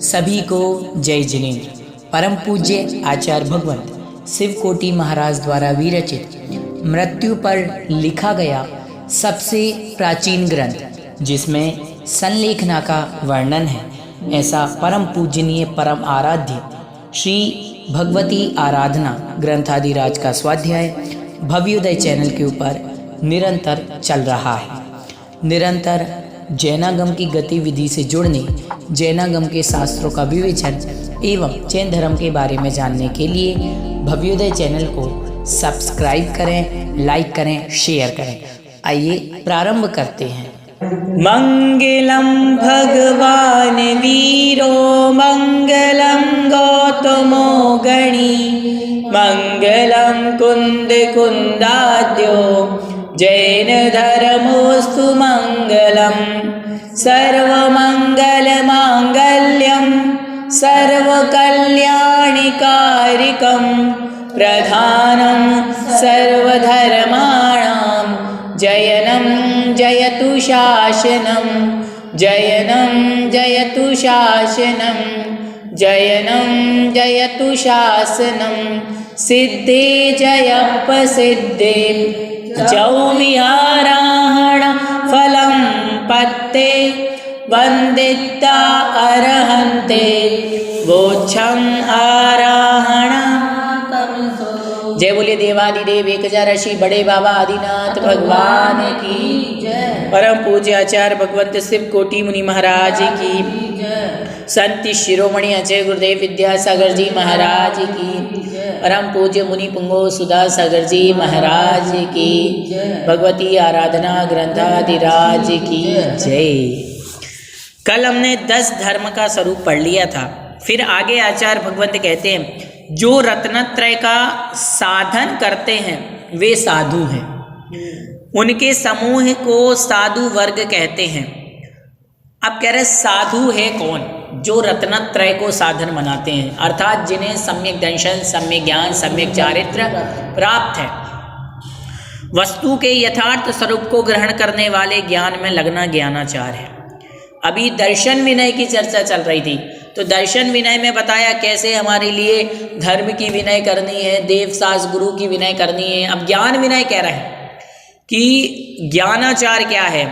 सभी को जय जिनेन्द्र। परम पूज्य आचार्य भगवंत शिवकोटि महाराज द्वारा विरचित मृत्यु पर लिखा गया सबसे प्राचीन ग्रंथ, जिसमें संलेखना का वर्णन है, ऐसा परम पूजनीय परम आराध्य श्री भगवती आराधना ग्रंथादिराज का स्वाध्याय भव्योदय चैनल के ऊपर निरंतर चल रहा है। निरंतर जैनागम की गतिविधि से जुड़ने, जैनागम के शास्त्रों का विवेचन एवं जैन धर्म के बारे में जानने के लिए भव्योदय चैनल को सब्सक्राइब करें, लाइक करें, शेयर करें। आइए प्रारंभ करते हैं। मंगलम भगवान वीरो मंगलम गौतमो गणी मंगलम कुंद कुंदाद्यो जैन धर्मोस्तु मंगलम सर्वमंगल मांगल्यम सर्वकल्याणिकारिकं प्रधानं सर्वधर्माणां जयनं जयतु शासनं जयनं जयतु शासनं जयनं जयतु शासनं सिद्धे जयप्रसिद्धे जौ विहाराहण फलं पत्ते वंदिता अरहन्ते वोच्छं आराहण। जय बोलिए देवादिदेव एक हजार ऋषि बड़े बाबा आदिनाथ भगवान की जय। परम पूज्य आचार्य भगवंत शिवकोटि मुनि महाराज की, संत शिरोमणि अजय गुरुदेव विद्यासागर जी महाराज की, परम पूज्य मुनि पुंगो सुधा सागर जी महाराज की, भगवती आराधना ग्रंथादिराज की जय। कल हमने 10 धर्म का स्वरूप पढ़ लिया था। फिर आगे आचार्य भगवंत कहते हैं जो रत्नत्रय का साधन करते हैं वे साधु हैं, उनके समूह को साधु वर्ग कहते हैं। अब कह रहे साधु है कौन? जो रत्नत्रय को साधन बनाते हैं, अर्थात जिन्हें सम्यक दर्शन, सम्यक ज्ञान, सम्यक चारित्र प्राप्त है। वस्तु के यथार्थ स्वरूप को ग्रहण करने वाले ज्ञान में लगना ज्ञानाचार है। अभी दर्शन विनय की चर्चा चल रही थी, तो दर्शन विनय में बताया कैसे हमारे लिए धर्म की विनय करनी है, देव सास गुरु की विनय करनी है। अब ज्ञान विनय कह रहे हैं कि ज्ञानाचार क्या है।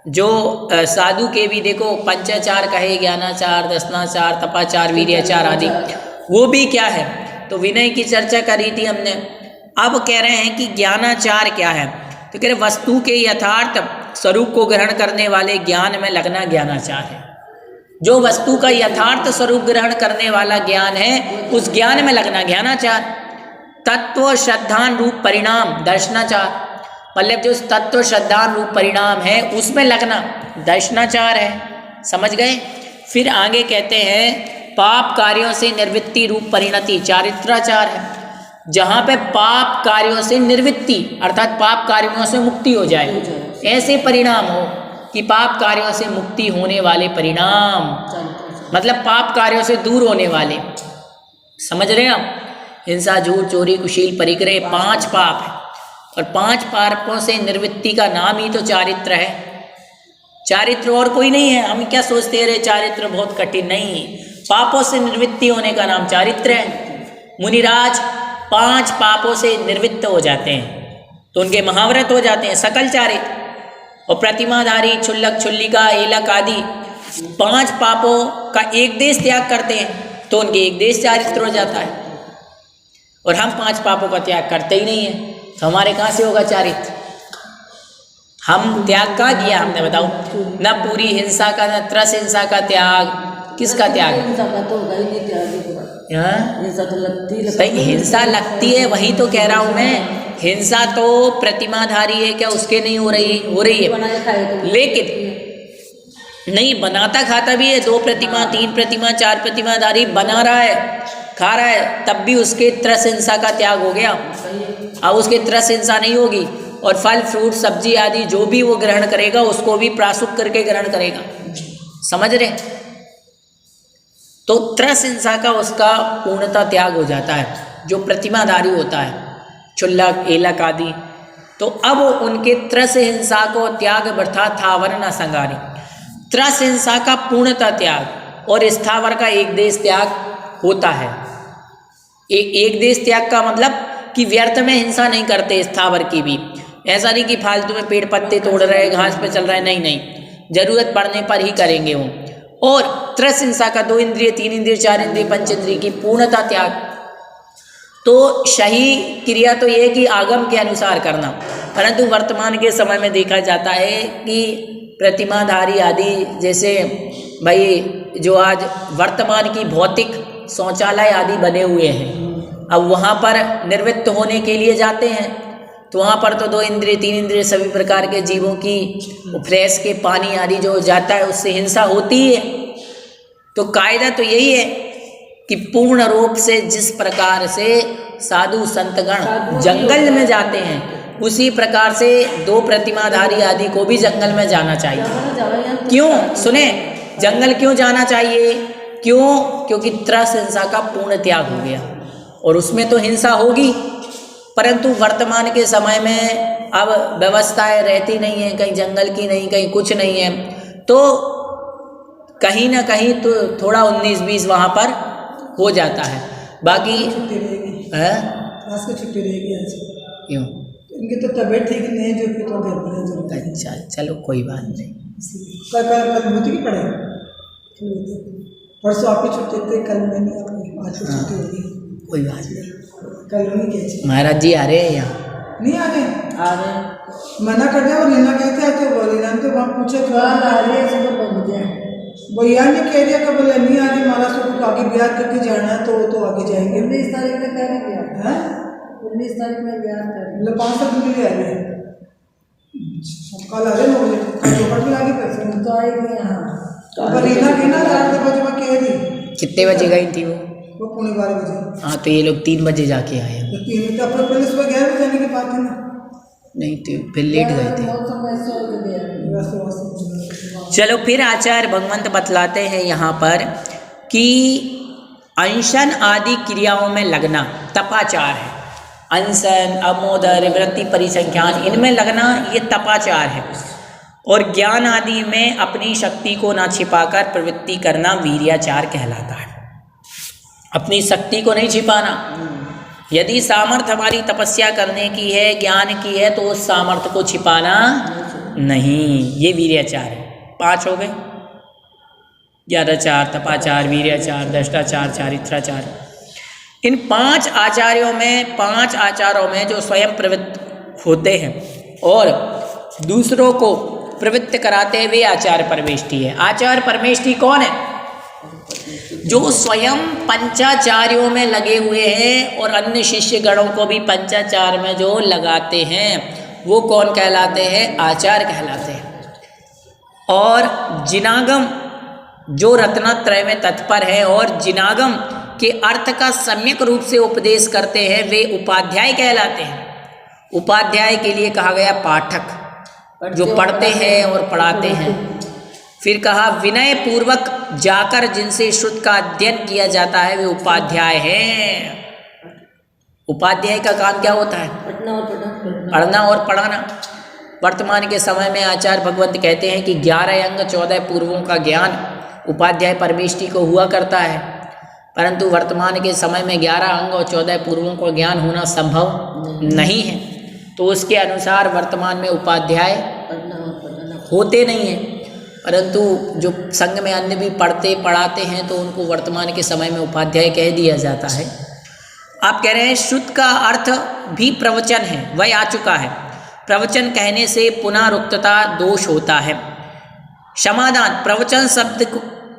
जो साधु के भी देखो पंचाचार कहे, ज्ञानाचार, दशनाचार, तपाचार, वीर्याचार आदि, वो भी क्या है। तो विनय की चर्चा करी थी हमने। अब कह रहे हैं कि ज्ञानाचार क्या है, तो कह रहे वस्तु के यथार्थ स्वरूप को ग्रहण करने वाले ज्ञान में लगना ज्ञानाचार है। जो वस्तु का यथार्थ स्वरूप ग्रहण करने वाला ज्ञान है, उस ज्ञान में लगना ज्ञानाचार। तत्व श्रद्धान रूप परिणाम दर्शनाचार, मतलब जो तत्व श्रद्धान रूप परिणाम है उसमें लगना दर्शनाचार है। समझ गए? फिर आगे कहते हैं पाप कार्यों से निर्वृत्ति रूप परिणति चारित्राचार है। जहाँ पे पाप कार्यों से निर्वृत्ति अर्थात पाप कार्यों से मुक्ति हो जाए, ऐसे परिणाम हो कि पाप कार्यों से मुक्ति होने वाले परिणाम, मतलब पाप कार्यों से दूर होने वाले। समझ रहे हैं आप? हिंसा, झूठ, चोरी, कुशील, परिग्रह 5 पाप है, और 5 पापों से निर्वृत्ति का नाम ही तो चारित्र है। चारित्र और कोई नहीं है। हम क्या सोचते रहे चारित्र बहुत कठिन, नहीं। पापों से निर्वृत्ति होने का नाम चारित्र है। मुनिराज 5 पापों से निवृत्त हो जाते हैं तो उनके महाव्रत हो जाते हैं सकल चारित्र। और प्रतिमाधारी, क्षुल्लक, क्षुल्लिका, एलक आदि 5 पापों का एक देश त्याग करते हैं तो उनके एक देश चारित्र हो जाता है। और हम 5 पापों का त्याग करते ही नहीं है, तो हमारे कहाँ से होगा चारित्र? हम त्याग कहाँ किया हमने, बताओ? न पूरी हिंसा का, न त्रस हिंसा का त्याग। किसका त्याग? हिंसा लगती है, वही तो कह रहा हूँ मैं। हिंसा तो प्रतिमाधारी है, क्या उसके नहीं हो रही है? लेकिन नहीं, बनाता खाता भी है। 2 प्रतिमा, 3 प्रतिमा, 4 प्रतिमाधारी बना रहा है, खा रहा है, तब भी उसके त्रस हिंसा का त्याग हो गया। अब उसके त्रस हिंसा नहीं होगी, और फल फ्रूट सब्जी आदि जो भी वो ग्रहण करेगा उसको भी प्रासुक करके ग्रहण करेगा। समझ रहे? तो त्रस हिंसा का उसका पूर्णता त्याग हो जाता है, जो प्रतिमाधारी होता है, क्षुल्लक, एलक आदि। तो अब उनके त्रस हिंसा को त्याग अर्थात थावर न संगारी, त्रस हिंसा का पूर्णता त्याग, और स्थावर का एक देश त्याग होता है। एक देश त्याग का मतलब कि व्यर्थ में हिंसा नहीं करते स्थावर की भी। ऐसा नहीं कि फालतू में पेड़ पत्ते तोड़ रहे, घास पे चल रहे, नहीं नहीं, जरूरत पड़ने पर ही करेंगे वो। और त्रस हिंसा का 2 इंद्रिय 3 इंद्रिय 4 इंद्रिय 5 इंद्रिय की पूर्णता त्याग। तो सही क्रिया तो ये कि आगम के अनुसार करना, परंतु वर्तमान के समय में देखा जाता है कि प्रतिमाधारी आदि जैसे भाई जो आज वर्तमान की भौतिक शौचालय आदि बने हुए हैं, अब वहाँ पर निवृत्त होने के लिए जाते हैं तो वहाँ पर तो 2 इंद्रिय 3 इंद्रिय सभी प्रकार के जीवों की फ्रेश के पानी आदि जो जाता है उससे हिंसा होती है। तो कायदा तो यही है कि पूर्ण रूप से जिस प्रकार से साधु संतगण जंगल में जाते हैं उसी प्रकार से 2 प्रतिमाधारी आदि को भी जंगल में जाना चाहिए। क्यों? सुने, जंगल क्यों जाना चाहिए? क्यों? क्योंकि त्रस हिंसा का पूर्ण त्याग हो गया और उसमें तो हिंसा होगी, परंतु वर्तमान के समय में अब व्यवस्थाएं रहती नहीं है, कहीं जंगल की नहीं, कहीं कुछ नहीं है, तो कहीं ना कहीं तो थोड़ा 19-20 वहाँ पर हो जाता है। बाकी आज की छुट्टी रहेगी आज। क्यों? इनकी तो तबीयत ठीक नहीं है, जो फिर तो घर पर है। अच्छा चलो कोई बात नहीं। कल मोती की पढ़ाई, परसों आपकी छुट्टी थी, कल मैंने आपकी, आज की छुट्टी होगी। कोई बात नहीं, कल होनी क्या महाराज जी आ रहे हैं यहाँ? नहीं आ रहे, मना कर दिया। और रीना कहते हैं तो रीना तो वहाँ पूछे भैया ने कह दिया कि बोले नहीं आ रही महाराज, तो आगे ब्याह करके जाना है तो आगे जाएंगे। 19 तारीख में कह रहे हैं, 19 तारीख में ब्याह कर रहे, मतलब 5 तक के लिए आ रहे हैं। कल आ रहे 9 बजे, कल दोपहर में आगे पैसे तो आएगी यहाँ। रीना की ना 8 बजे मैं कह रही। कितने बजे गई थी वो? 12:15 बजे। हाँ तो ये लोग 3 बजे जाके आए हैं। तो 3 बजे अपने पहले सुबह 11 बजे जाने की बात है ना? नहीं तो फिर लेट गए थे। चलो फिर आचार्य भगवंत बतलाते हैं यहाँ पर कि अनशन आदि क्रियाओं में लगना तपाचार है। अनशन, अमोदर, वृत्ति परिसंख्यान, इनमें लगना ये तपाचार है। और ज्ञान आदि में अपनी शक्ति को ना छिपाकर प्रवृत्ति करना वीर्याचार कहलाता है। अपनी शक्ति को नहीं छिपाना। यदि सामर्थ्य हमारी तपस्या करने की है, ज्ञान की है, तो उस सामर्थ्य को छिपाना नहीं, ये वीर्याचार है। 5 हो गए, 11 तपाचार, वीर्याचार, दष्टाचार, चारित्राचार। इन 5 आचार्यों में, 5 आचारों में जो स्वयं प्रवृत्त होते हैं और दूसरों को प्रवृत्त कराते हैं, वे आचार्य परमेष्ठी है। आचार्य परमेष्ठी कौन है? जो स्वयं पंचाचार्यों में लगे हुए हैं और अन्य शिष्य गणों को भी पंचाचार में जो लगाते हैं, वो कौन कहलाते हैं? आचार्य कहलाते हैं। और जिनागम जो रत्नत्रय में तत्पर है और जिनागम के अर्थ का सम्यक रूप से उपदेश करते हैं, वे उपाध्याय कहलाते हैं। उपाध्याय के लिए कहा गया पाठक, जो पढ़ते हैं और पढ़ाते हैं। फिर कहा विनय पूर्वक जाकर जिनसे श्रुत का अध्ययन किया जाता है, वे उपाध्याय हैं। उपाध्याय का काम क्या होता है? पढ़ना और पढ़ाना। वर्तमान के समय में आचार्य भगवंत कहते हैं कि 11 अंग 14 पूर्वों का ज्ञान उपाध्याय परमेष्ठी को हुआ करता है, परंतु वर्तमान के समय में 11 अंग और 14 पूर्वों का ज्ञान होना संभव नहीं है। तो उसके अनुसार वर्तमान में उपाध्याय होते नहीं हैं, परंतु जो संघ में अन्य भी पढ़ते पढ़ाते हैं तो उनको वर्तमान के समय में उपाध्याय कह दिया जाता है। आप कह रहे हैं श्रुत का अर्थ भी प्रवचन है, वह आ चुका है। प्रवचन कहने से पुनरुक्तता दोष होता है। समाधान, प्रवचन शब्द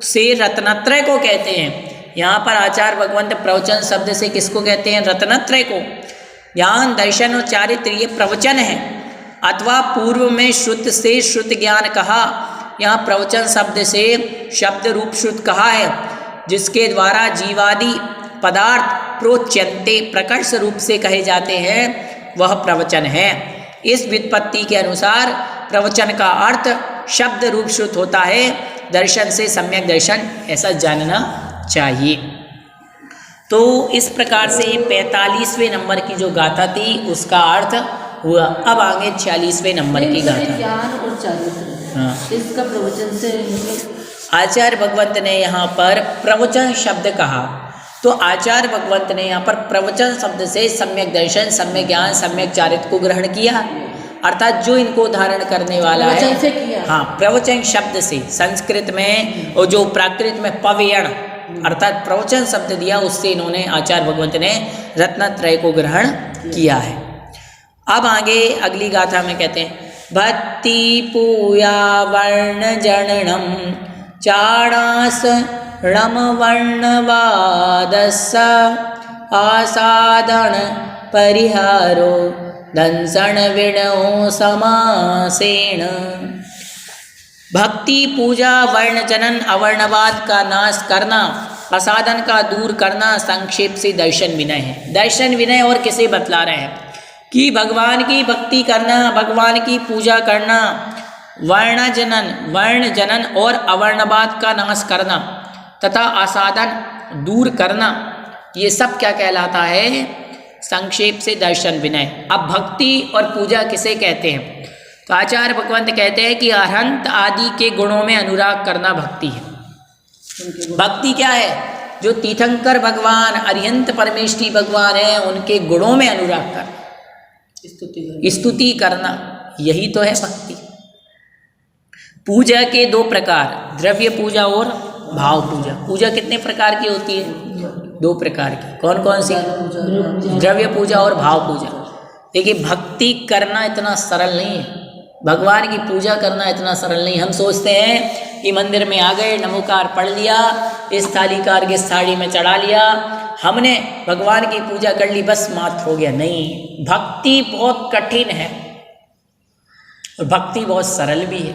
से रत्नत्रय को कहते हैं। यहाँ पर आचार्य भगवंत प्रवचन शब्द से किसको कहते हैं? रत्नत्रय को। ज्ञान, दर्शन और चारित्र ये प्रवचन है। अथवा पूर्व में श्रुत से श्रुत ज्ञान कहा, यहाँ प्रवचन शब्द से शब्द रूप श्रुत कहा है, जिसके द्वारा जीवादि पदार्थ प्रोच्यन्ते प्रकर्ष रूप से कहे जाते हैं, वह प्रवचन है। इस व्युत्पत्ति के अनुसार प्रवचन का अर्थ शब्द रूप श्रुत होता है। दर्शन से सम्यक दर्शन, ऐसा जानना चाहिए। तो इस प्रकार से 45वें नंबर की जो गाथा थी उसका अर्थ हुआ। अब आगे 46वें नंबर की गाथा। ज्ञान और चारित्र, हाँ, इसका प्रवचन से मतलब आचार्य भगवंत ने यहाँ पर प्रवचन शब्द कहा, तो आचार्य भगवंत ने यहाँ पर प्रवचन शब्द से सम्यक दर्शन, सम्यक ज्ञान, सम्यक चारित्र को ग्रहण किया, अर्थात जो इनको धारण करने वाला है। प्रवचन से किया। हाँ, प्रवचन शब्द से, संस्कृत में और जो प्राकृत में पवयण अर्थात प्रवचन शब्द दिया, उससे इन्होंने आचार्य भगवंत ने रत्नत्रय को ग्रहण किया है। अब आगे अगली गाथा में कहते हैं, भक्ति पूया वर्ण जननम चाणास रम वर्णवादस आसादन परिहारो दंसन विणो समासेन। भक्ति पूजा वर्ण जनन अवर्णवाद का नाश करना, असाधन का दूर करना, संक्षेप से दर्शन विनय है। दर्शन विनय और किसे बतला रहे हैं कि भगवान की भक्ति करना, भगवान की पूजा करना, वर्ण जनन और अवर्णवाद का नाश करना तथा असाधन दूर करना, ये सब क्या कहलाता है? संक्षेप से दर्शन विनय। अब भक्ति और पूजा किसे कहते हैं? तो आचार्य भगवंत कहते हैं कि अरहंत आदि के गुणों में अनुराग करना भक्ति है। भक्ति क्या है? जो तीर्थंकर भगवान, अरिहंत परमेष्ठी भगवान है, उनके गुणों में अनुराग करना, स्तुति करना, यही तो है भक्ति। पूजा के दो प्रकार, द्रव्य पूजा और भाव पूजा। पूजा कितने प्रकार की होती है? दो प्रकार की। कौन कौन सी? द्रव्य पूजा और भाव पूजा। देखिए, भक्ति करना इतना सरल नहीं है, भगवान की पूजा करना इतना सरल नहीं। हम सोचते हैं कि मंदिर में आ गए, नमोकार पढ़ लिया, इस थाली का अर्घ्य इस थाली में चढ़ा लिया, हमने भगवान की पूजा कर ली, बस मात्र हो गया। नहीं, भक्ति बहुत कठिन है और भक्ति बहुत सरल भी है,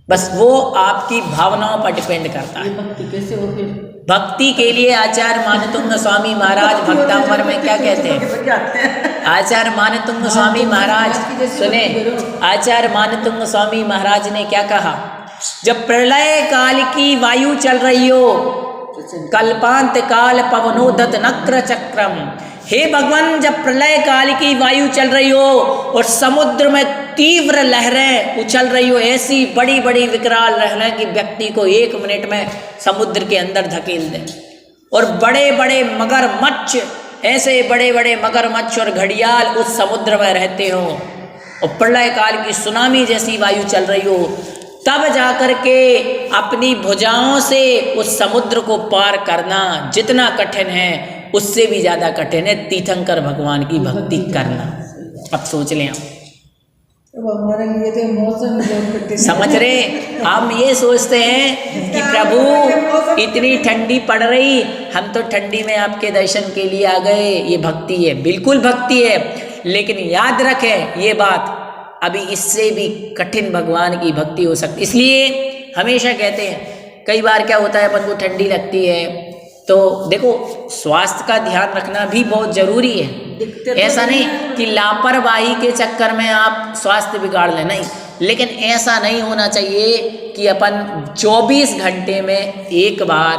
बस वो आपकी भावनाओं पर डिपेंड करता है। भक्ति कैसे हो फिर? भक्ति के लिए आचार्य मानतुंग स्वामी महाराज भक्तामर में क्या कहते हैं? आचार्य मानतुंग स्वामी महाराज सुने, आचार्य मानतुंग स्वामी महाराज ने क्या कहा? जब प्रलय काल की वायु चल रही हो, कल्पांत काल पवनोदत नक्र चक्रम, हे भगवान, जब प्रलय काल की वायु चल रही हो और समुद्र में तीव्र लहरें उछल रही हो, ऐसी बड़ी बड़ी विकराल लहरें कि व्यक्ति को 1 मिनट में समुद्र के अंदर धकेल दे, और बड़े बड़े मगरमच्छ, ऐसे बड़े बड़े मगरमच्छ और घड़ियाल उस समुद्र में रहते हो, और प्रलय काल की सुनामी जैसी वायु चल रही हो, तब जाकर के अपनी भुजाओं से उस समुद्र को पार करना जितना कठिन है, उससे भी ज्यादा कठिन है तीर्थंकर भगवान की भक्ति करना। अब सोच लें, हमारे लिए तो मौसम समझ रहे? हम ये सोचते हैं कि प्रभु इतनी ठंडी पड़ रही, हम तो ठंडी में आपके दर्शन के लिए आ गए, ये भक्ति है। बिल्कुल भक्ति है, लेकिन याद रखें ये बात, अभी इससे भी कठिन भगवान की भक्ति हो सकती। इसलिए हमेशा कहते हैं, कई बार क्या होता है, अपन को ठंडी लगती है, तो देखो स्वास्थ्य का ध्यान रखना भी बहुत जरूरी है। ऐसा नहीं कि लापरवाही के चक्कर में आप स्वास्थ्य बिगाड़ लें, नहीं, लेकिन ऐसा नहीं होना चाहिए कि अपन 24 घंटे में एक बार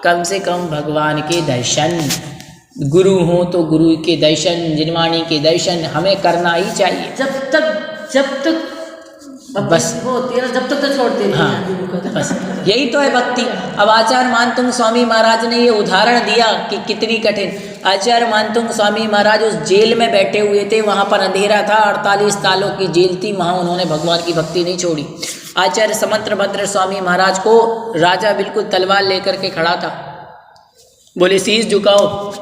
कम से कम भगवान के दर्शन, गुरु हो तो गुरु के दर्शन, जिनवाणी के दर्शन हमें करना ही चाहिए। जब तक बस होती है, जब तक तो छोड़ते नहीं। हाँ, बस यही तो है भक्ति। अब आचार्य मानतुंग स्वामी महाराज ने ये उदाहरण दिया कि कितनी कठिन। आचार्य मानतुंग स्वामी महाराज उस जेल में बैठे हुए थे, वहाँ पर अंधेरा था, 48 सालों की जेल थी, वहाँ उन्होंने भगवान की भक्ति नहीं छोड़ी। आचार्य समंत्रभद्र स्वामी महाराज को राजा बिल्कुल तलवार लेकर के खड़ा था, बोले शीश झुकाओ,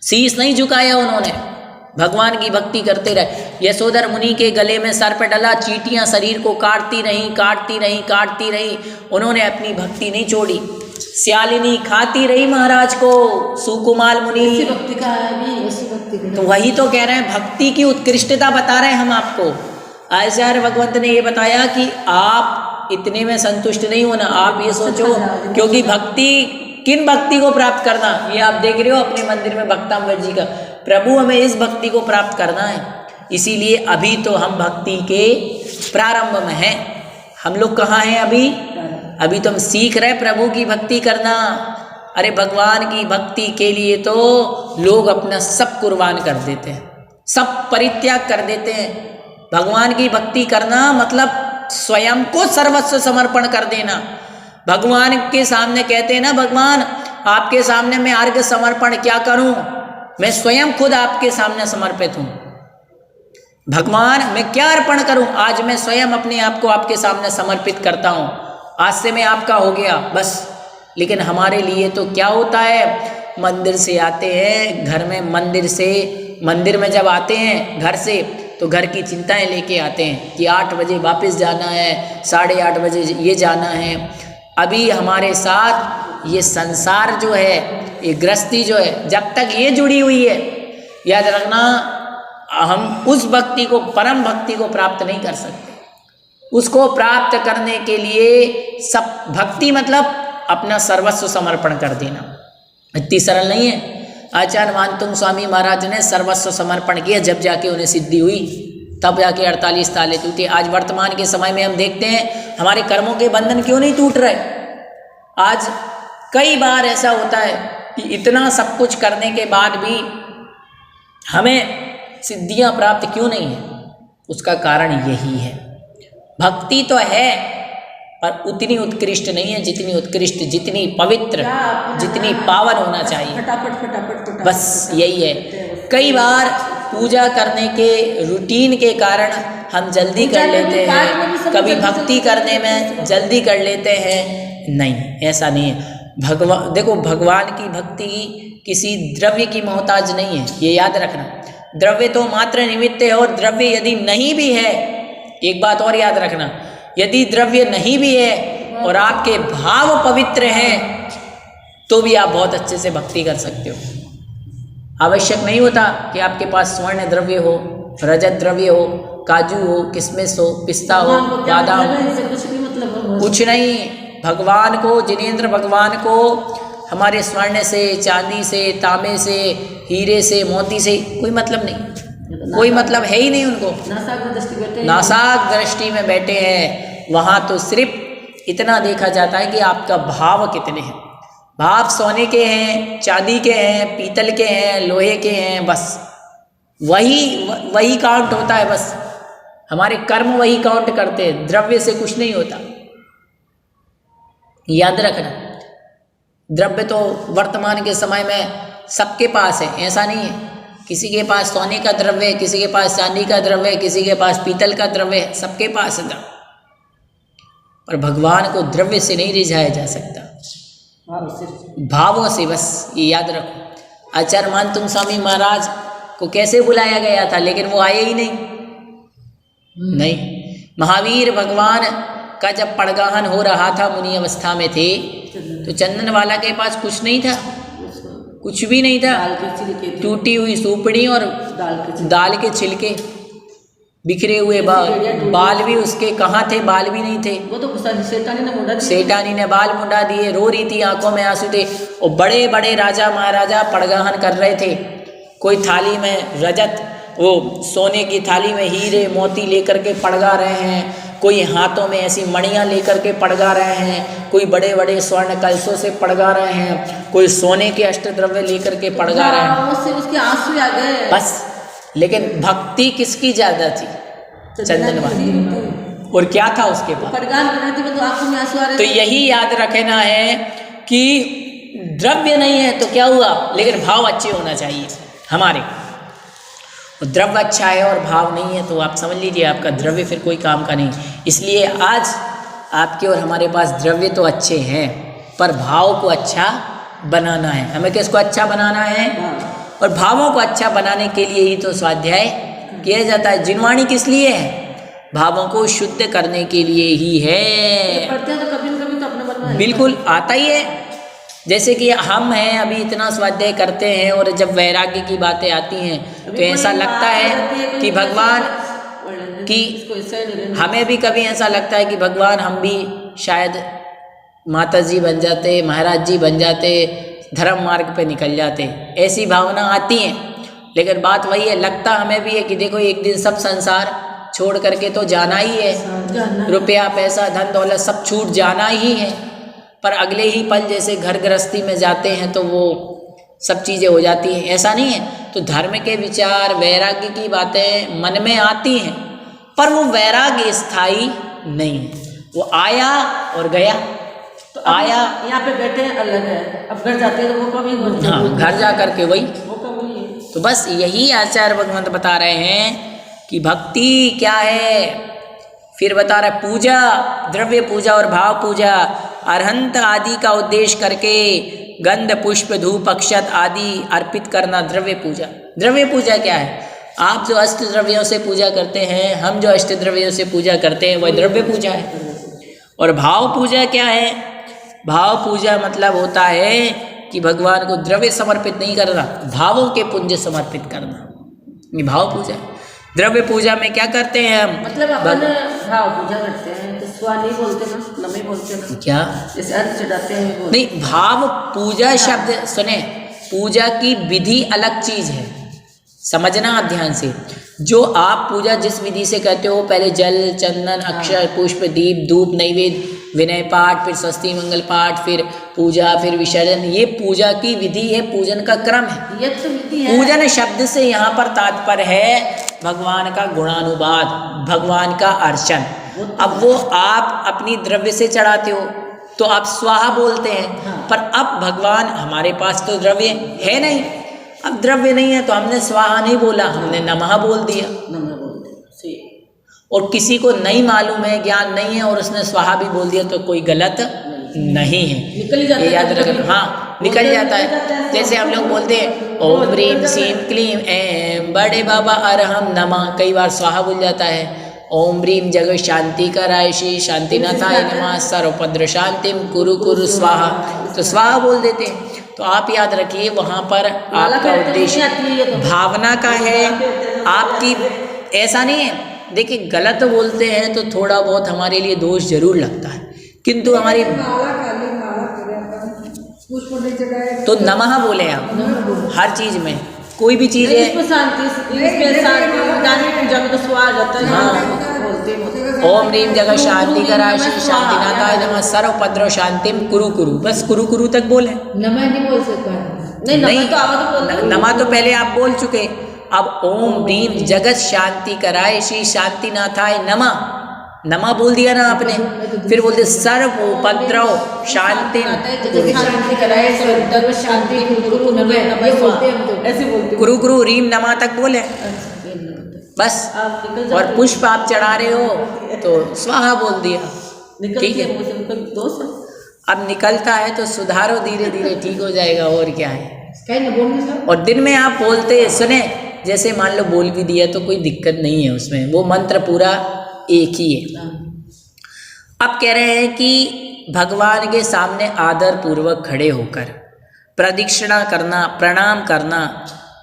शीश नहीं झुकाया उन्होंने, भगवान की भक्ति करते रहे। यशोधर मुनि के गले में सर्प डला, चींटियां शरीर को काटती रही, उन्होंने अपनी भक्ति नहीं छोड़ी। श्यालिनी खाती रही महाराज को, सुकुमाल मुनि। भक्ति का है भी, ऐसी भक्ति तो वही तो कह रहे हैं, भक्ति की उत्कृष्टता बता रहे हैं हम आपको। आचार्य भगवंत ने ये बताया कि आप इतने में संतुष्ट नहीं होना, आप ये सोचो, क्योंकि भक्ति, किन भक्ति को प्राप्त करना, ये आप देख रहे हो अपने मंदिर में भक्तांबर जी का, प्रभु हमें इस भक्ति को प्राप्त करना है। इसीलिए अभी तो हम भक्ति के प्रारंभ में हैं। हम लोग कहाँ हैं अभी तो हम सीख रहे प्रभु की भक्ति करना। अरे भगवान की भक्ति के लिए तो लोग अपना सब कुर्बान कर देते हैं, सब परित्याग कर देते हैं। भगवान की भक्ति करना मतलब स्वयं को सर्वस्व समर्पण कर देना। भगवान के सामने कहते हैं ना, भगवान आपके सामने मैं अर्घ समर्पण क्या करूं, मैं स्वयं खुद आपके सामने समर्पित हूं। भगवान मैं क्या अर्पण करूं, आज मैं स्वयं अपने आप को आपके सामने समर्पित करता हूं, आज से मैं आपका हो गया बस। लेकिन हमारे लिए तो क्या होता है, मंदिर से आते हैं घर में, मंदिर में जब आते हैं घर से तो घर की चिंताएं लेके आते हैं कि 8 बजे वापस जाना है, 8:30 बजे ये जाना है। अभी हमारे साथ ये संसार जो है, ये गृहस्थी जो है, जब तक ये जुड़ी हुई है, याद रखना हम उस भक्ति को, परम भक्ति को प्राप्त नहीं कर सकते। उसको प्राप्त करने के लिए सब भक्ति मतलब अपना सर्वस्व समर्पण कर देना, इतनी सरल नहीं है। आचार्य मानतुंग स्वामी महाराज ने सर्वस्व समर्पण किया, जब जाके उन्हें सिद्धि हुई, तब जाके 48 ताले टूटे। आज वर्तमान के समय में हम देखते हैं हमारे कर्मों के बंधन क्यों नहीं टूट रहे। आज कई बार ऐसा होता है कि इतना सब कुछ करने के बाद भी हमें सिद्धियां प्राप्त क्यों नहीं है। उसका कारण यही है, भक्ति तो है पर उतनी उत्कृष्ट नहीं है जितनी उत्कृष्ट, जितनी पवित्र, जितनी पावन होना चाहिए। फटाफट बस यही है। कई बार पूजा करने के रूटीन के कारण हम जल्दी कर लेते हैं, कभी भक्ति करने में जल्दी कर लेते हैं। नहीं, ऐसा नहीं है। देखो भगवान की भक्ति किसी द्रव्य की मोहताज नहीं है, ये याद रखना। द्रव्य तो मात्र निमित्त है, और द्रव्य यदि नहीं भी है, एक बात और याद रखना, यदि द्रव्य नहीं भी है और आपके भाव पवित्र हैं तो भी आप बहुत अच्छे से भक्ति कर सकते हो। आवश्यक नहीं होता कि आपके पास स्वर्ण द्रव्य हो, रजत द्रव्य हो, काजू हो, किशमिश हो, पिस्ता हो, बादाम हो, कुछ नहीं। भगवान को, जिनेंद्र भगवान को हमारे स्वर्ण से, चांदी से, तांबे से, हीरे से, मोती से कोई मतलब नहीं, कोई मतलब है ही नहीं उनको। नासाक दृष्टि में बैठे हैं, वहाँ तो सिर्फ इतना देखा जाता है कि आपका भाव कितने हैं। भाव सोने के हैं, चांदी के हैं, पीतल के हैं, लोहे के हैं, बस वही काउंट होता है। बस हमारे कर्म वही काउंट करते हैं, द्रव्य से कुछ नहीं होता, याद रखना। द्रव्य तो वर्तमान के समय में सबके पास है, ऐसा नहीं है किसी के पास सोने का द्रव्य है, किसी के पास चांदी का द्रव्य है, किसी के पास पीतल का द्रव्य है, सबके पास है। पर भगवान को द्रव्य से नहीं रिझाया जा सकता, भावों से। बस ये याद रखो। आचार्य मानतुंग स्वामी महाराज को कैसे बुलाया गया था, लेकिन वो आए ही नहीं। महावीर भगवान का जब पड़गाहन हो रहा था, मुनि अवस्था में थे, तो चंदन वाला के पास कुछ नहीं था, कुछ भी नहीं था, टूटी हुई सूपड़ी और दाल के छिलके, बिखरे हुए बाल भी उसके कहाँ थे, बाल भी नहीं थे। वो तो सेठानी ने बाल मुंडा दिए, रो रही थी, आंखों में आंसू थे। और बड़े बड़े राजा महाराजा पड़गाहन कर रहे थे, कोई थाली में रजत, वो सोने की थाली में हीरे मोती लेकर के पड़गा रहे हैं, कोई हाथों में ऐसी मणियाँ लेकर के पड़गा रहे हैं, कोई बड़े बड़े स्वर्ण कलशों से पड़गा रहे हैं, कोई सोने के अष्टद्रव्य लेकर के पड़गा रहे हैं। उसके आंसू आ गए बस। लेकिन भक्ति किसकी ज्यादा थी? चंदन वाली। और क्या था उसके पास? तो यही याद रखना है कि द्रव्य नहीं है तो क्या हुआ, लेकिन भाव अच्छे होना चाहिए हमारे। द्रव्य अच्छा है और भाव नहीं है तो आप समझ लीजिए आपका द्रव्य फिर कोई काम का नहीं। इसलिए आज आपके और हमारे पास द्रव्य तो अच्छे हैं, पर भाव को अच्छा बनाना है। हमें किसको अच्छा बनाना है? और भावों को अच्छा बनाने के लिए ही तो स्वाध्याय किया जाता है। जिनवाणी किस लिए है? भावों को शुद्ध करने के लिए ही है। तो कभी न कभी तो अपने मन में बिल्कुल आता ही है। जैसे कि हम हैं, अभी इतना स्वाध्याय करते हैं और जब वैराग्य की बातें आती हैं तो ऐसा लगता है कि भगवान की, हमें भी कभी ऐसा लगता है कि भगवान हम भी शायद माता जी बन जाते, महाराज जी बन जाते, धर्म मार्ग पे निकल जाते, ऐसी भावना आती है। लेकिन बात वही है, लगता हमें भी है कि देखो एक दिन सब संसार छोड़ करके तो जाना ही है, रुपया पैसा धन दौलत सब छूट जाना ही है। पर अगले ही पल जैसे घर गृहस्थी में जाते हैं तो वो सब चीज़ें हो जाती हैं, ऐसा नहीं है। तो धर्म के विचार, वैराग्य की बातें मन में आती हैं, पर वो वैराग्य स्थायी नहीं है, वो आया और गया। तो आया यहाँ पे बैठे हैं अलग है, अब घर जाते हैं तो वो कभी हाँ, घर जा करके वही। वो कभी है। तो बस यही आचार्य भगवंत बता रहे हैं कि भक्ति क्या है। फिर बता रहे पूजा, द्रव्य पूजा और भाव पूजा, अरहंत आदि का उद्देश्य करके गंध पुष्प धूप अक्षत आदि अर्पित करना द्रव्य पूजा। द्रव्य पूजा क्या है? आप जो अष्ट द्रव्यों से पूजा करते हैं, हम जो अष्ट द्रव्यों से पूजा करते हैं, वह द्रव्य पूजा है। और भाव पूजा क्या है? भाव पूजा मतलब होता है कि भगवान को द्रव्य समर्पित नहीं करना, भावों के पुंज समर्पित करना, ये भाव पूजा है। द्रव्य पूजा में क्या करते हैं हम? मतलब अपन भाव पूजा करते हैं तो स्वा नहीं बोलते ना, नमे बोलते ना, क्या जैसे अर्घ चढ़ाते हैं नहीं, भाव पूजा शब्द सुने, पूजा की विधि अलग चीज है, समझना आप ध्यान से। जो आप पूजा जिस विधि से करते हो, पहले जल चंदन अक्षर पुष्प दीप धूप नैवेद्य विनय पाठ, फिर स्वस्ति मंगल पाठ, फिर पूजा, फिर विसर्जन, ये पूजा की विधि है, पूजन का क्रम है। ये तो विधि है। पूजन शब्द से यहाँ पर तात्पर्य है भगवान का गुणानुवाद, भगवान का अर्चन। अब वो आप अपनी द्रव्य से चढ़ाते हो तो आप स्वाहा बोलते हैं, पर अब भगवान, हमारे पास तो द्रव्य है नहीं, अब द्रव्य नहीं है तो हमने स्वाहा नहीं बोला, हमने नमः बोल दिया। नमे बोलते हैं, सही। और किसी को नहीं मालूम है, ज्ञान नहीं है और उसने स्वाहा भी बोल दिया तो कोई गलत नहीं है, निकल ही जाता है, ये याद रखना। हाँ, निकल जाता है। जैसे हम लोग बोलते हैं ओम ह्रीम सीम क्लीम ऐं बड़े बाबा अरहम नमः, कई बार स्वाहा बोल जाता है। ओम ह्रीम जगत शांति कराय श्री शांतिनाथाय नमः सर्वपद्र शांतिम कुरु कुरु स्वाहा, तो स्वाहा बोल देते हैं। तो आप याद रखिए वहाँ पर आपका उद्देश्य भावना का है, आपकी ऐसा नहीं है। देखिए गलत बोलते हैं तो थोड़ा बहुत हमारे लिए दोष जरूर लगता है, किंतु हमारी तो नमः बोले आप हर चीज में, कोई भी चीज है। इसमें शांति, इसमें शांति गाने पूजा में तो स्वा आ जाता है। हाँ, बोलते ओम ह्रीम जगत शांति कराय श्री शांतिनाथाय नमः सर्वपद्र शांतिम कुरु कुरु, बस कुरु कुरु तक बोले। नमः नहीं बोल सकता, नहीं तो आवाज नमा तो पहले आप बोल चुके। अब ओम ह्रीम जगत शांति कराय श्री शांतिनाथाय नमः, नमा बोल दिया ना आपने, फिर बोलते सर्व उपद्रव शांति शांति कराए, सर्व शांति कुरु नमः, ऐसे बोलते कुरु कुरु ह्रीम नमा तक बोले बस। और पुष्प आप चढ़ा रहे हो तो स्वाहा बोल दिया, ठीक है। अब निकलता है तो सुधारो, धीरे धीरे ठीक हो जाएगा, और क्या है। और दिन में आप बोलते सुने, जैसे मान लो बोल भी दिया तो कोई दिक्कत नहीं है उसमें, वो मंत्र पूरा एक ही है। अब कह रहे हैं कि भगवान के सामने आदर पूर्वक खड़े होकर प्रदक्षिणा करना, प्रणाम करना,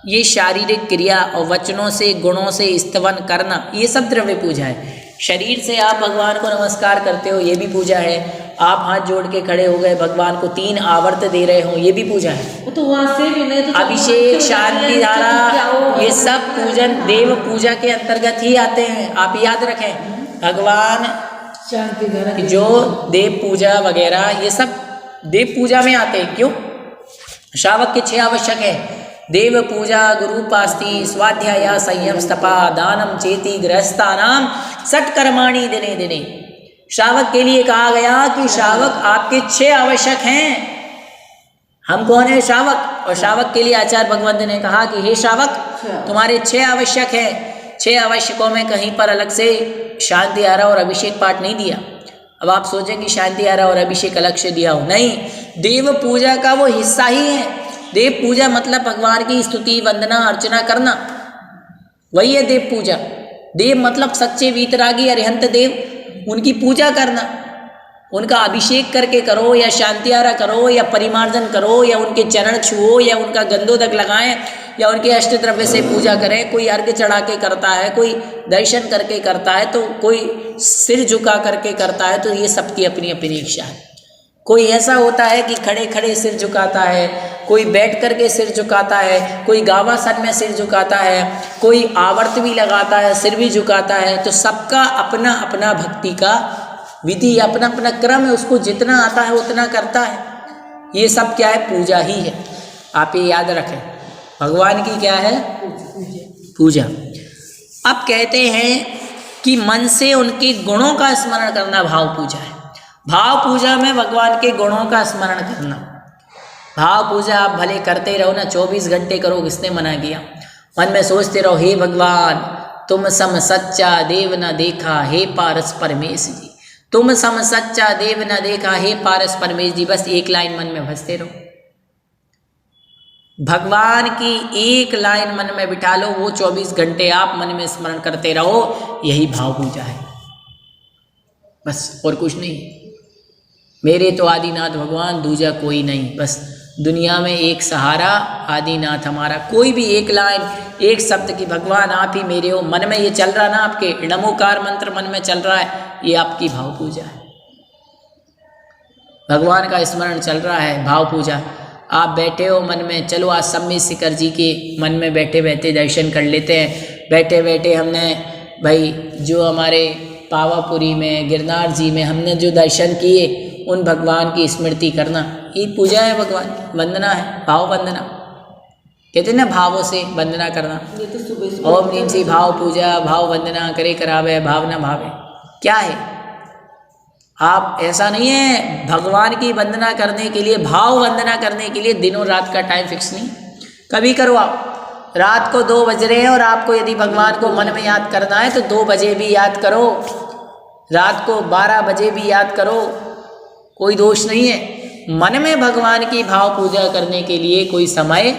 ये शारीरिक क्रिया और वचनों से गुणों से स्तवन करना, ये सब द्रव्य पूजा है। शरीर से आप भगवान को नमस्कार करते हो, ये भी पूजा है। आप हाथ जोड़ के खड़े हो गए, भगवान को 3 आवर्त दे रहे हो, ये भी पूजा है। तो वहाँ से भी नहीं तो अभिषेक शांति धारा, ये सब पूजन देव पूजा के अंतर्गत ही आते हैं। आप याद रखें, भगवान शांति धारा जो देव पूजा वगैरह ये सब देव पूजा में आते हैं। क्यों? श्रावक के 6 आवश्यक है, देव पूजा गुरु पास्ति स्वाध्याय संयम स्तपा दानम चेति गृहस्थानाम सट कर्माणि दिने दिने। श्रावक के लिए कहा गया कि श्रावक आपके 6 आवश्यक हैं। हम कौन है? श्रावक। और श्रावक के लिए आचार्य भगवंत ने कहा कि हे श्रावक, तुम्हारे 6 आवश्यक हैं। 6 आवश्यकों में कहीं पर अलग से शांति आरा और अभिषेक पाठ नहीं दिया। अब आप सोचें कि शांति आरा और अभिषेक अलग से दिया हो, नहीं, देव पूजा का वो हिस्सा ही है। देव पूजा मतलब भगवान की स्तुति वंदना अर्चना करना, वही है देव पूजा। देव मतलब सच्चे वीतरागी अरिहंत देव, उनकी पूजा करना, उनका अभिषेक करके करो या शांति आरा करो या परिमार्जन करो या उनके चरण छुओ या उनका गंधोदक लगाएं या उनके अष्ट द्रव्य से पूजा करें। कोई अर्घ चढ़ा के करता है, कोई दर्शन करके करता है, तो कोई सिर झुका करके करता है, तो ये सबकी अपनी अपनी इच्छा है। कोई ऐसा होता है कि खड़े खड़े सिर झुकाता है, कोई बैठ करके सिर झुकाता है, कोई गावासन में सिर झुकाता है, कोई आवर्त भी लगाता है, सिर भी झुकाता है। तो सबका अपना अपना भक्ति का विधि, अपना अपना क्रम है, उसको जितना आता है उतना करता है। ये सब क्या है? पूजा ही है। आप ये याद रखें, भगवान की क्या है? पूजा। अब कहते हैं कि मन से उनके गुणों का स्मरण करना भाव पूजा है। भाव पूजा में भगवान के गुणों का स्मरण करना। भाव पूजा आप भले करते रहो ना, 24 घंटे करो, किसने मना किया। मन में सोचते रहो, हे भगवान तुम सम सच्चा देव न देखा, हे पारस परमेश जी, तुम सम सच्चा देव न देखा, हे पारस परमेश जी। बस एक लाइन मन में भजते रहो, भगवान की एक लाइन मन में बिठा लो, वो 24 घंटे आप मन में स्मरण करते रहो, यही भाव पूजा है, बस और कुछ नहीं। मेरे तो आदिनाथ भगवान, दूजा कोई नहीं, बस दुनिया में एक सहारा आदिनाथ हमारा। कोई भी एक लाइन, एक शब्द की भगवान आप ही मेरे हो, मन में ये चल रहा ना, आपके नमोकार मंत्र मन में चल रहा है, ये आपकी भाव पूजा है। भगवान का स्मरण चल रहा है, भाव पूजा। आप बैठे हो मन में, चलो आज सम्मित शिखर जी के मन में बैठे बैठे दर्शन कर लेते हैं। बैठे बैठे हमने भाई जो हमारे पावापुरी में, गिरनार जी में हमने जो दर्शन किए, उन भगवान की स्मृति करना, ये पूजा है, भगवान वंदना है, भाव वंदना कहते हैं ना, भावों से वंदना करना। ये तो सुबह ओम नीम से भाव पूजा, भाव वंदना करे करावे, भाव न भावे। क्या है, आप ऐसा नहीं है भगवान की वंदना करने के लिए, भाव वंदना करने के लिए दिनों रात का टाइम फिक्स नहीं, कभी करो आप। रात को 2 बज रहे हैं और आपको यदि भगवान को मन में याद करना है तो 2 बजे भी याद करो, रात को 12 बजे भी याद करो, कोई दोष नहीं है। मन में भगवान की भाव पूजा करने के लिए कोई समय,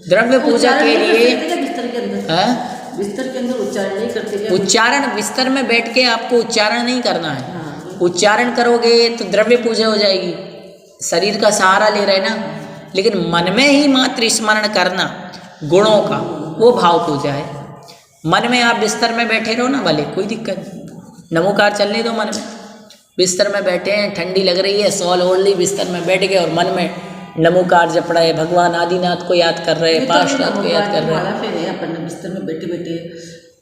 द्रव्य पूजा के लिए बिस्तर के अंदर, बिस्तर के अंदर उच्चारण नहीं करते क्या? उच्चारण बिस्तर में बैठ के आपको उच्चारण नहीं करना है। उच्चारण करोगे तो द्रव्य पूजा हो जाएगी, शरीर का सहारा ले रहे ना, लेकिन मन में ही मात्र स्मरण करना गुणों का, वो भाव पूजा है। मन में आप बिस्तर में बैठे रहो ना, भले कोई दिक्कत नहीं, नमोकार चलने दो मन में। बिस्तर में बैठे हैं, ठंडी लग रही है, सॉल ओढ़ ली, बिस्तर में बैठ गए और मन में नमोकार जप रहे, भगवान आदिनाथ को याद कर रहे, पार्श्वनाथ को याद कर रहे। फिर है अपन बिस्तर में बैठे बैठे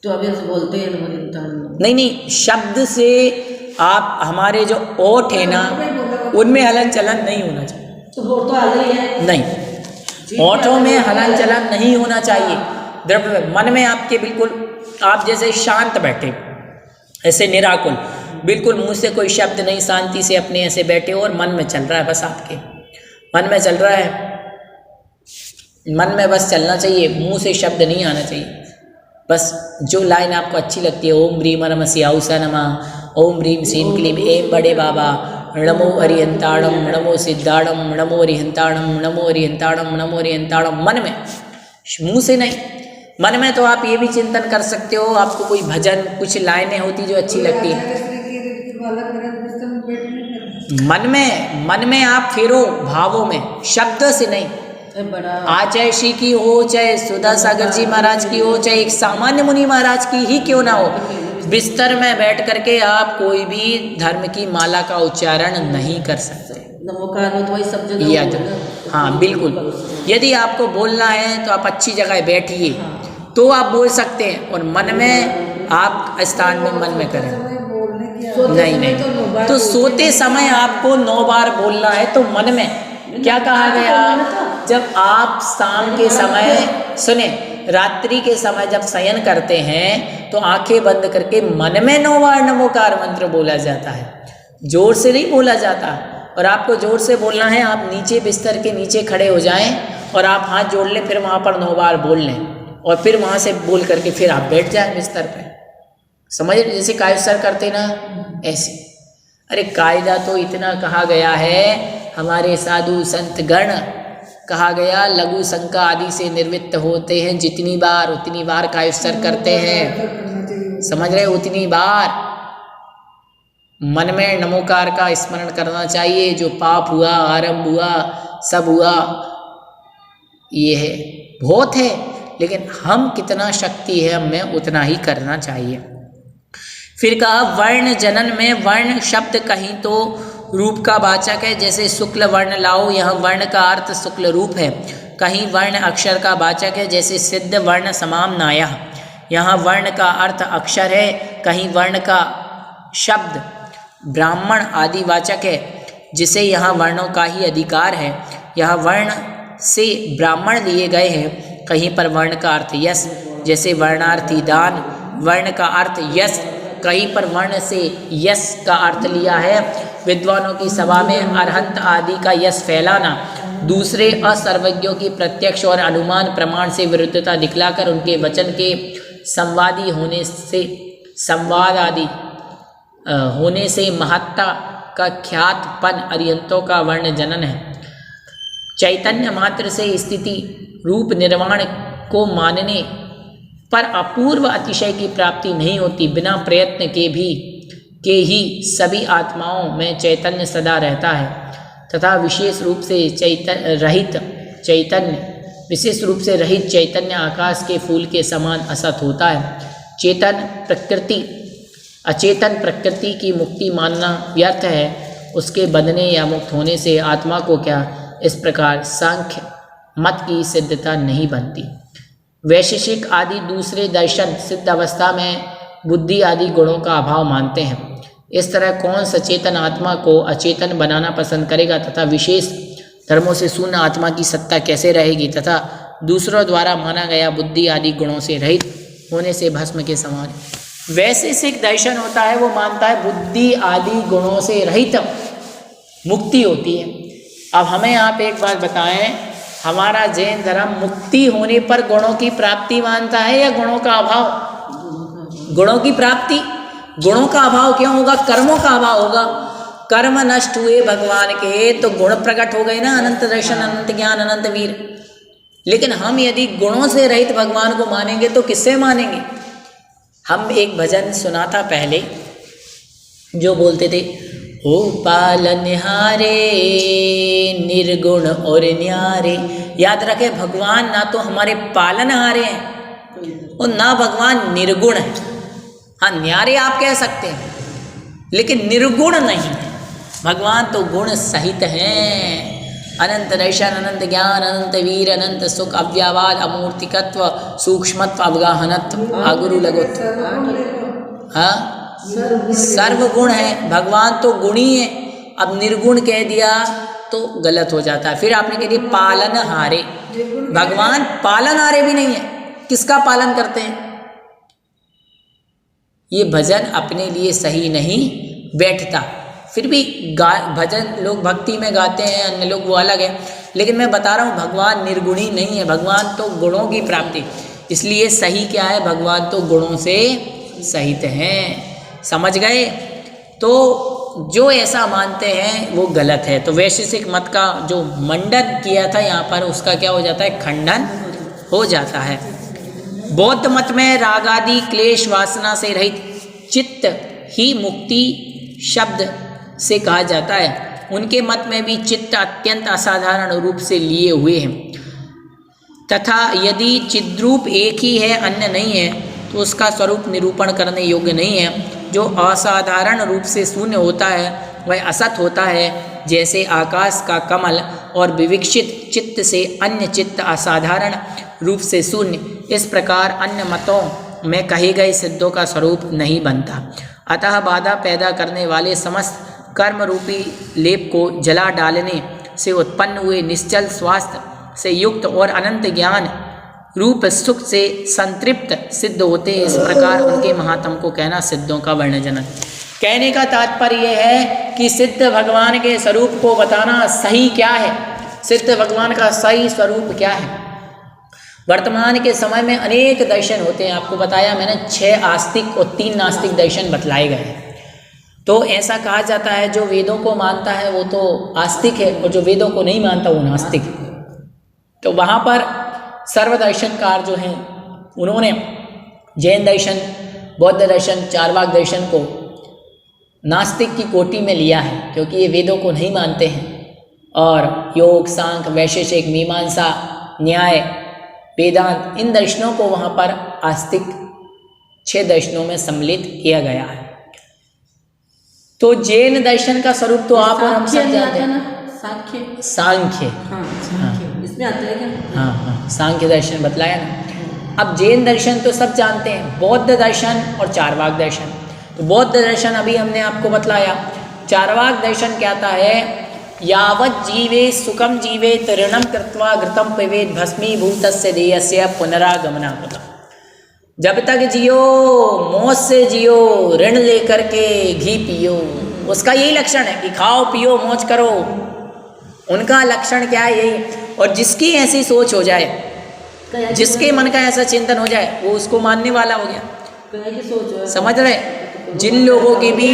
तो अभी ऐसे बोलते हैं नहीं, शब्द से आप, हमारे जो ओठ है ना, उनमें हलन चलन नहीं होना चाहिए। तो हल ही है नहीं, ओठों में हलन चलन नहीं होना चाहिए। द्रव्य मन में आपके बिल्कुल, आप जैसे शांत बैठे, ऐसे निराकुल, बिल्कुल मुंह से कोई शब्द नहीं, शांति से अपने ऐसे बैठे हो और मन में चल रहा है, बस आपके मन में चल रहा है, मन में बस चलना चाहिए, मुंह से शब्द नहीं आना चाहिए। बस जो लाइन आपको अच्छी लगती है, ओम ब्रीम नम सियाउसा नमः, ओम ब्रीम सीम क्लीम एम बड़े बाबा, नमो अरिहंताणम, नमो सिद्धाणम, नमो अरिहंताणम, नमो अरिहंताणम, नमो अरिहंताणम, मन में, मुंह से नहीं। मन में तो आप ये भी चिंतन कर सकते हो, आपको कोई भजन, कुछ लाइनें होती जो अच्छी लगती है, मन में आप फेरो भावों में, शब्द से नहीं। आचार्य की हो, चाहे सुधा सागर जी महाराज की हो, चाहे एक सामान्य मुनि महाराज की ही क्यों ना हो, बिस्तर में बैठ करके आप कोई भी धर्म की माला का उच्चारण नहीं कर सकते। नमोकार हो तो वही सब जगह, हाँ बिल्कुल। यदि आपको बोलना है तो आप अच्छी जगह बैठिए, तो आप बोल सकते हैं, और मन में आप स्थान में मन में करें। नहीं, तो सोते समय आपको 9 बार बोलना है, तो मन में क्या कहा गया, जब आप शाम के समय, सुने, रात्रि के समय जब शयन करते हैं तो आंखें बंद करके मन में 9 बार नमोकार मंत्र बोला जाता है, जोर से नहीं बोला जाता। और आपको जोर से बोलना है, आप नीचे बिस्तर के नीचे खड़े हो जाएं और आप हाथ जोड़ लें, फिर वहाँ पर 9 बार बोल लें, और फिर वहाँ से बोल करके फिर आप बैठ जाएं बिस्तर पे। समझ, जैसे कायसर करते ना, ऐसे। अरे कायदा तो इतना कहा गया है, हमारे साधु संत गण, कहा गया लघु शंका आदि से निर्वृत्त होते हैं, जितनी बार उतनी बार कायसर करते हैं, समझ रहे, उतनी बार मन में नमोकार का स्मरण करना चाहिए। जो पाप हुआ, आरंभ हुआ, सब हुआ, ये है, बहुत है, लेकिन हम कितना शक्ति है हमें उतना ही करना चाहिए। फिर कहा वर्ण जनन में, वर्ण शब्द कहीं तो रूप का वाचक है, जैसे शुक्ल वर्ण लाओ, यहाँ वर्ण का अर्थ शुक्ल रूप है। कहीं वर्ण अक्षर का वाचक है, जैसे सिद्ध वर्ण समाम नायः, यहाँ वर्ण का अर्थ अक्षर है। कहीं वर्ण का शब्द ब्राह्मण आदि वाचक है, जिसे यहाँ वर्णों का ही अधिकार है, यहाँ वर्ण से ब्राह्मण लिए गए हैं। कहीं पर वर्ण का अर्थ यश, जैसे वर्णार्थी दान, वर्ण का अर्थ यश, कहीं पर वर्ण से यश का अर्थ लिया है। विद्वानों की सभा में अरहंत आदि का यश फैलाना, दूसरे असर्वज्ञों की प्रत्यक्ष और अनुमान प्रमाण से विरुद्धता दिखलाकर उनके वचन के संवादी होने से संवाद आदि होने से महत्ता का ख्यातपन अरिहंतों का वर्ण जनन है। चैतन्य मात्र से स्थिति रूप निर्वाण को मानने पर अपूर्व अतिशय की प्राप्ति नहीं होती। बिना प्रयत्न के ही सभी आत्माओं में चैतन्य सदा रहता है तथा विशेष रूप से रहित चैतन्य आकाश के फूल के समान असत होता है। अचेतन प्रकृति की मुक्ति मानना व्यर्थ है। उसके बंधने या मुक्त होने से आत्मा को क्या, इस प्रकार सांख्य मत की सिद्धता नहीं बनती। वैशेषिक आदि दूसरे दर्शन सिद्ध अवस्था में बुद्धि आदि गुणों का अभाव मानते हैं। इस तरह कौन सचेतन आत्मा को अचेतन बनाना पसंद करेगा तथा विशेष धर्मों से शून्य आत्मा की सत्ता कैसे रहेगी तथा दूसरों द्वारा माना गया बुद्धि आदि गुणों से रहित होने से भस्म के समान। वैशेषिक दर्शन होता है, वो मानता है बुद्धि आदि गुणों से रहित मुक्ति होती है। अब हमें आप एक बात बताएं, हमारा जैन धर्म मुक्ति होने पर गुणों की प्राप्ति मानता है या गुणों का अभाव? गुणों की प्राप्ति। गुणों का अभाव क्यों होगा? कर्मों का अभाव होगा। कर्म नष्ट हुए भगवान के तो गुण प्रकट हो गए ना, अनंत दर्शन, अनंत ज्ञान, अनंत वीर। लेकिन हम यदि गुणों से रहित भगवान को मानेंगे तो किससे मानेंगे? हम एक भजन सुना था पहले जो बोलते थे, ओ पालनहारे निर्गुण और न्यारे। याद रखे, भगवान ना तो हमारे पालनहारे हैं और ना भगवान निर्गुण है। हाँ, न्यारे आप कह सकते हैं लेकिन निर्गुण नहीं है। भगवान तो गुण सहित हैं। अनंत दर्शन, अनंत ज्ञान, अनंत वीर, अनंत सुख, अव्यवाद, अमूर्तिकत्व, सूक्ष्मत्व, अवगाहनत्व, आगुरु लगोत्व। हाँ, सर्वगुण है। भगवान तो गुणी है। अब निर्गुण कह दिया तो गलत हो जाता है। फिर आपने कह दिया पालनहारे। भगवान पालनहारे भी नहीं है। किसका पालन करते हैं? ये भजन अपने लिए सही नहीं बैठता। फिर भी भजन लोग भक्ति में गाते हैं, अन्य लोग वो अलग है। लेकिन मैं बता रहा हूँ भगवान निर्गुणी नहीं है, भगवान तो गुणों की प्राप्ति। इसलिए सही क्या है? भगवान तो गुणों से सहित हैं। समझ गए? तो जो ऐसा मानते हैं वो गलत है। तो वैशेषिक मत का जो मंडन किया था यहाँ पर, उसका क्या हो जाता है? खंडन हो जाता है। बौद्ध मत में राग आदि क्लेश वासना से रहित चित्त ही मुक्ति शब्द से कहा जाता है। उनके मत में भी चित्त अत्यंत असाधारण रूप से लिए हुए हैं तथा यदि चिद्रूप एक ही है, अन्य नहीं है, तो उसका स्वरूप निरूपण करने योग्य नहीं है। जो असाधारण रूप से शून्य होता है वह असत होता है, जैसे आकाश का कमल, और विविक्षित चित्त से अन्य चित्त असाधारण रूप से शून्य। इस प्रकार अन्य मतों में कहे गए सिद्धों का स्वरूप नहीं बनता। अतः बाधा पैदा करने वाले समस्त कर्म रूपी लेप को जला डालने से उत्पन्न हुए निश्चल स्वास्थ्य से युक्त और अनंत ज्ञान रूप सुख से संतृप्त सिद्ध होते। इस प्रकार उनके महात्म को कहना सिद्धों का वर्णजनक। कहने का तात्पर्य यह है कि सिद्ध भगवान के स्वरूप को बताना सही क्या है, सिद्ध भगवान का सही स्वरूप क्या है। वर्तमान के समय में अनेक दर्शन होते हैं। आपको बताया मैंने 6 आस्तिक और 3 नास्तिक दर्शन बतलाए गए हैं। तो ऐसा कहा जाता है जो वेदों को मानता है वो तो आस्तिक है और जो वेदों को नहीं मानता वो नास्तिक है। तो वहाँ पर सर्वदर्शनकार जो हैं उन्होंने जैन दर्शन, बौद्ध दर्शन, चारवाक दर्शन को नास्तिक की कोटि में लिया है, क्योंकि ये वेदों को नहीं मानते हैं। और योग, सांख्य, वैशेषिक, मीमांसा, न्याय, वेदांत, इन दर्शनों को वहाँ पर आस्तिक 6 दर्शनों में सम्मिलित किया गया है। तो जैन दर्शन का स्वरूप तो आप और हम सब जानते हैं। सांख्य, इसमें आता है क्या? हाँ, सांख्य दर्शन बतलाया ना। अब जैन दर्शन तो सब जानते हैं, बौद्ध दर्शन और चारवाक दर्शन। तो बौद्ध दर्शन अभी हमने आपको बतलाया। चारवाक दर्शन कहता है यावत् जीवे सुखम जीवेत ऋणम कृत्वा घृतम पिबेत भस्मीभूतस्य देयस्य पुनरागमनात्। जब तक जियो मौज से जियो, ऋण लेकर के घी पियो। उसका यही लक्षण है कि खाओ पियो मौज करो। उनका लक्षण क्या है? यही। और जिसकी ऐसी सोच हो जाए, जिसके मन का ऐसा चिंतन हो जाए, वो उसको मानने वाला हो गया। समझ रहे? जिन लोगों की भी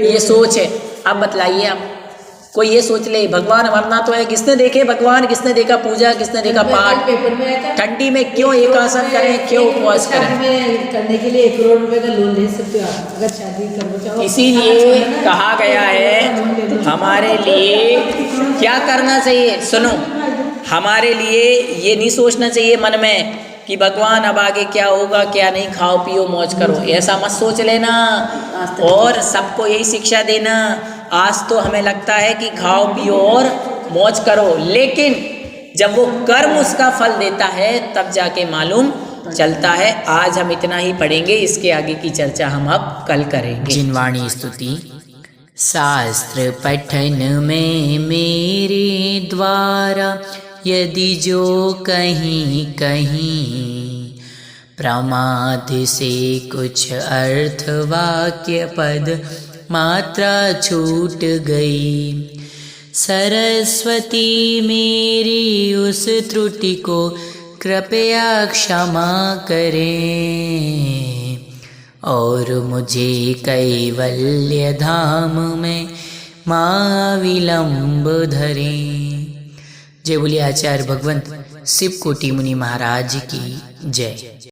ये सोच है, अब बतलाइए आप, कोई ये सोच ले भगवान मरना तो है, किसने देखे भगवान, किसने देखा पूजा, किसने देखा पाठ, ठंडी में क्यों एक आसन करें, क्यों उपवास करें? करने के लिए 1 करोड़ रुपए का लोन ले सकते हो आप, अगर शादी करना चाहो। इसीलिए कहा गया है हमारे लिए क्या करना चाहिए। सुनो, हमारे लिए ये नहीं सोचना चाहिए मन में कि भगवान अब आगे क्या होगा क्या नहीं, खाओ पियो मौज करो, ऐसा मत सोच लेना। और सबको यही शिक्षा देना। आज तो हमें लगता है कि खाओ पियो और मौज करो, लेकिन जब वो कर्म उसका फल देता है तब जाके मालूम चलता है। आज हम इतना ही पढ़ेंगे, इसके आगे की चर्चा हम अब कल करेंगे। जिनवाणी स्तुति। शास्त्र पठन में मेरे द्वारा यदि जो कहीं कहीं प्रमाद से कुछ अर्थ वाक्य पद मात्रा छूट गई, सरस्वती मेरी उस त्रुटि को कृपया क्षमा करें और मुझे कैवल्य धाम में मां विलंब धरें। जय बोलिए आचार्य भगवंत शिव कोटि मुनि महाराज की जय।